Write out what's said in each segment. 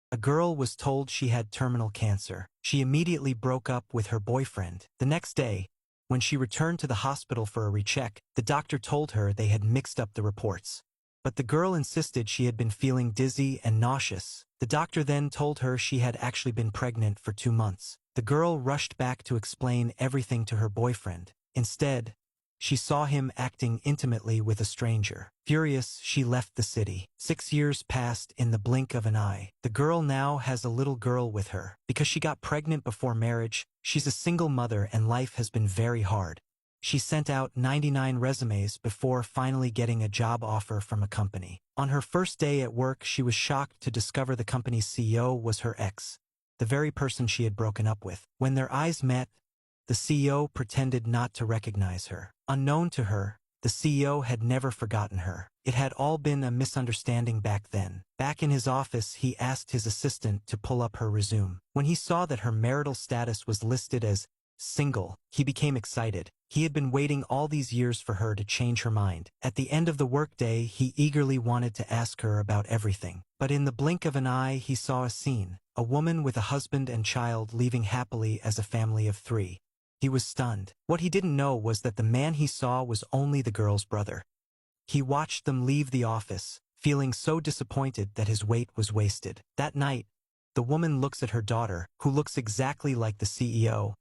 A girl was told she had terminal cancer. She immediately broke up with her boyfriend. The next day, when she returned to the hospital for a recheck, the doctor told her they had mixed up the reports. But the girl insisted she had been feeling dizzy and nauseous. The doctor then told her she had actually been pregnant for 2 months. The girl rushed back to explain everything to her boyfriend. Instead, she saw him acting intimately with a stranger. Furious, she left the city. 6 years passed in the blink of an eye. The girl now has a little girl with her. Because she got pregnant before marriage, she's a single mother and life has been very hard. She sent out 99 resumes before finally getting a job offer from a company. On her first day at work, she was shocked to discover the company's CEO was her ex, the very person she had broken up with. When their eyes met, the CEO pretended not to recognize her. Unknown to her, the CEO had never forgotten her. It had all been a misunderstanding back then. Back in his office, he asked his assistant to pull up her resume. When he saw that her marital status was listed as single, he became excited. He had been waiting all these years for her to change her mind. At the end of the workday, he eagerly wanted to ask her about everything. But in the blink of an eye, he saw a scene. A woman with a husband and child leaving happily as a family of 3. He was stunned. What he didn't know was that the man he saw was only the girl's brother. He watched them leave the office, feeling so disappointed that his wait was wasted. That night, the woman looks at her daughter, who looks exactly like the CEO,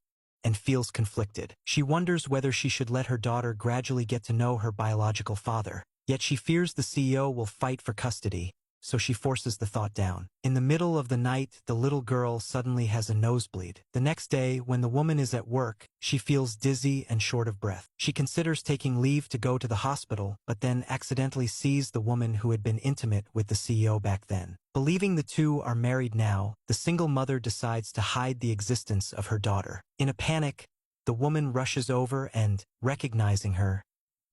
and feels conflicted. She wonders whether she should let her daughter gradually get to know her biological father. Yet she fears the CEO will fight for custody, so she forces the thought down. In the middle of the night, the little girl suddenly has a nosebleed. The next day, when the woman is at work, she feels dizzy and short of breath. She considers taking leave to go to the hospital, but then accidentally sees the woman who had been intimate with the CEO back then. Believing the two are married now, the single mother decides to hide the existence of her daughter. In a panic, the woman rushes over and, recognizing her,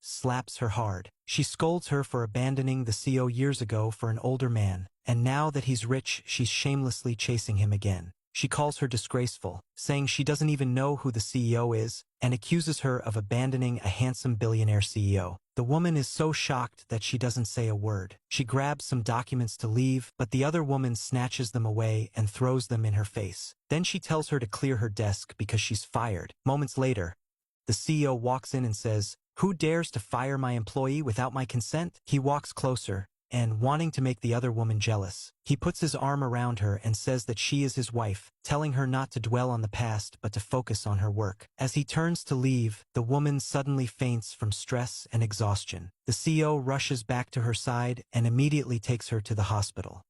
slaps her hard. She scolds her for abandoning the CEO years ago for an older man, and now that he's rich, she's shamelessly chasing him again. She calls her disgraceful, saying she doesn't even know who the CEO is, and accuses her of abandoning a handsome billionaire CEO. The woman is so shocked that she doesn't say a word. She grabs some documents to leave, but the other woman snatches them away and throws them in her face. Then she tells her to clear her desk because she's fired. Moments later, the CEO walks in and says, "Who dares to fire my employee without my consent?" He walks closer, and wanting to make the other woman jealous, he puts his arm around her and says that she is his wife, telling her not to dwell on the past but to focus on her work. As he turns to leave, the woman suddenly faints from stress and exhaustion. The CEO rushes back to her side and immediately takes her to the hospital.